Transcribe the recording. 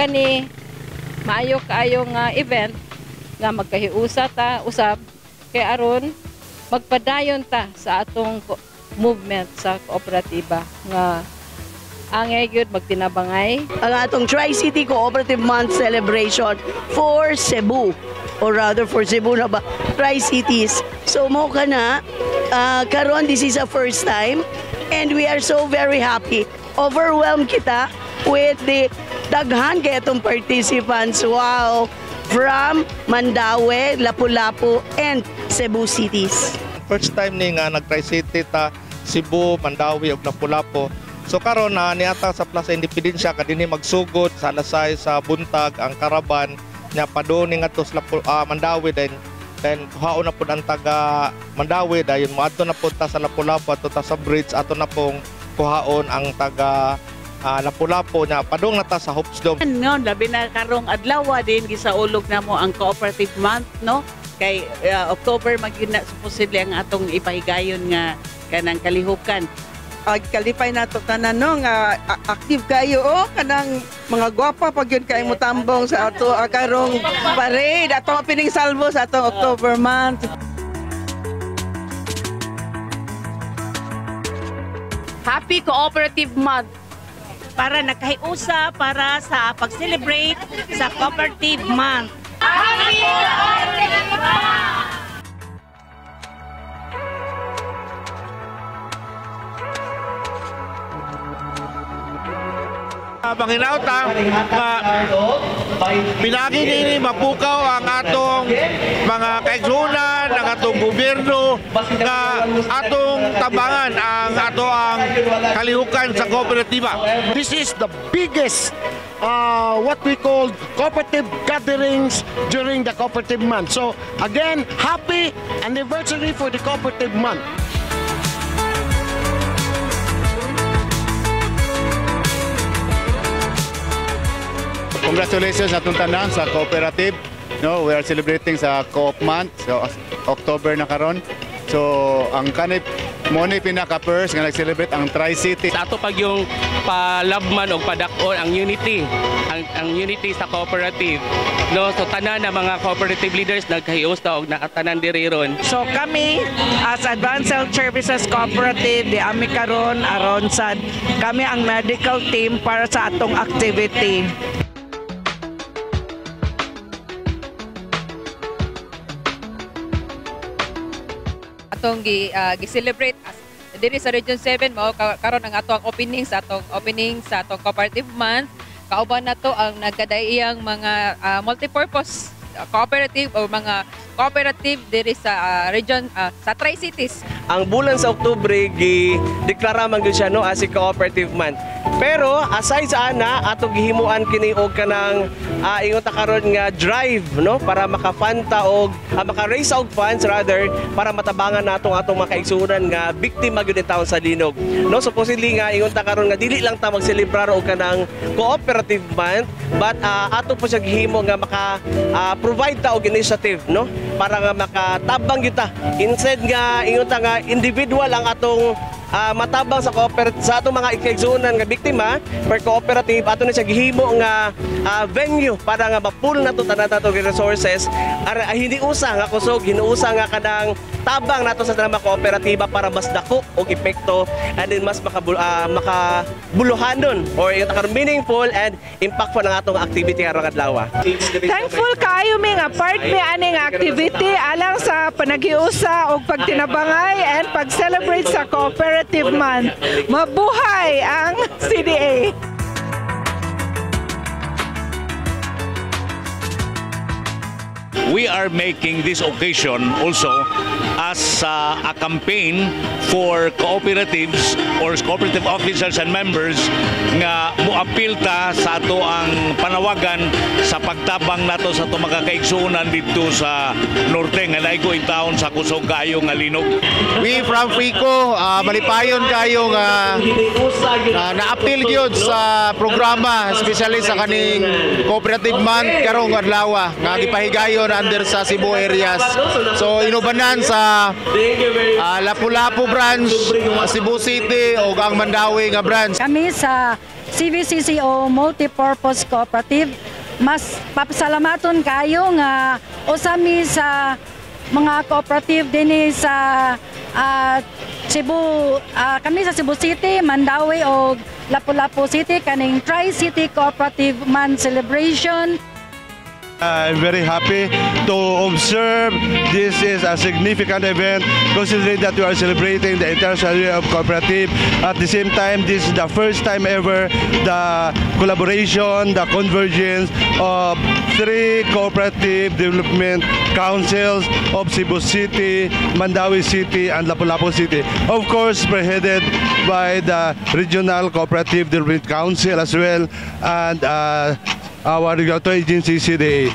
kani maayo kaayo nga event nga magkahiusa ta usab kay aron magpadayon ta sa atong movement sa kooperatiba nga angay gyud magtinabangay ang atong Tri-City Cooperative Month celebration for Cebu, or rather for Cebu na ba, Tri-Cities. So mo ka na, karon this is a first time and we are so very happy. Overwhelmed kita with the daghan kay itong participants. Wow! From Mandaue, Lapu-Lapu, and Cebu cities. First time ni nga nag-Tri-City ta Cebu, Mandaue ug Lapu-Lapu. So karon na niata sa Plaza Independencia kadini magsugod sa alasay sa buntag ang karaban nya paduni ngadto sa Mandaue then haon na pud ang taga Mandaue dayon moadto na pud ta sa Lapu-Lapu ato ta sa bridge ato na pong kuhaon ang taga Lapu-Lapu nya padung na ta sa Hopes Dome. No, labi na karong adlaw din gisaulog namo ang Cooperative Month, no? Kay October magina supposedly ang atong ipahigayon nga kanang kalihukan. Kalipay nato tanan no nga active kayo kanang mga gwapa pag yun kayo mo tambong sa ato karong parade ato pining salvo sa atong October month. Happy Cooperative Month para nakahiusa para sa pag-celebrate sa Cooperative Month. Happy Cooperative Month! Panginauta pinagi nini mapukaw ang atong mga kaigsunan, ang atong gobyerno nga atong tabangan ang ato ang kalihukan sa kooperatiba. This is the biggest what we call cooperative gatherings during the Cooperative Month. So again, happy anniversary for the Cooperative Month. Congratulations atong tanan sa cooperative. No, we are celebrating sa Co-op Month. So October na karon. So ang kanip mo ni pinaka-first nga nag-celebrate ang Tri-City. Sa ato pag yung palabman o padakon ang unity, ang unity sa cooperative. No, so tanan na mga cooperative leaders nagkahiusta og nakatanan diri ron. So kami as Advanced Health Services Cooperative di ami karon aron sad kami ang medical team para sa atong activity. atong gi-celebrate diri sa Region 7 mao karon ang ato ang opening sa atong Cooperative Month. Kauban nato ang nagkadaiyang mga multipurpose cooperative o mga cooperative diri sa region sa Tri-Cities. Ang bulan sa Oktubre gi-deklara man gyud siya no as a Cooperative Month. Pero aside sa ana atong gihimuan kini og kanang ingon ta karon nga drive no para makafanta og maka-raise og funds rather para matabangan natong atong mga kaigsunan nga biktima gyud taon sa linog. No supposedly nga ingon ta karon nga dili lang ta magselebrar og kanang Cooperative Month but ato po siya gihimo nga maka provide ta og initiative no para nga makatabang gyud ta instead nga ingon ta nga individual ang atong matabang sa sa atong mga ikaigsunan nga biktima per cooperative ato na siya gihimo nga venue para nga ma-pool nato tanan nato resources hindi usa nga kusog hinuusa nga kanang tabang nato sa tanang kooperatiba para mas dako og epekto and then mas makabuluhanon or yung meaningful and impactful ang atong activity karong adlaw. Thankful kayo mi nga part mi aning activity alang sa panaghiusa og pagtinabangay and pag-celebrate sa Cooperative Month. Mabuhay ang CDA! We are making this occasion also as a campaign for cooperatives or cooperative officers and members nga muapil ta sa ato ang panawagan sa pagtabang nato sa ato mga kaigsunan dito sa norte nga laigo intawon sa kusog kayo nga linog. We from FICO malipayon kayo nga naapil gyud sa programa especially sa kaning Cooperative Month karong adlaw nga gipahigayon under here sa Cebu areas. So inubanan sa Lapu-Lapu branch, Cebu City o ang Mandawi nga branch. Kami sa CVCCO Multipurpose Cooperative, mas papasalamaton kayo nga usami sa mga cooperative din sa Cebu, kami sa Cebu City, Mandawi o Lapu-Lapu City kaning Tri-City Cooperative Month celebration. I'm very happy to observe this is a significant event considering that we are celebrating the International Year of Cooperative. At the same time, this is the first time ever the collaboration, the convergence of 3 cooperative development councils of Cebu City, Mandawi City, and Lapu-Lapu City. Of course, spearheaded by the Regional Cooperative Development Council as well, and our regulatory agency, CDA.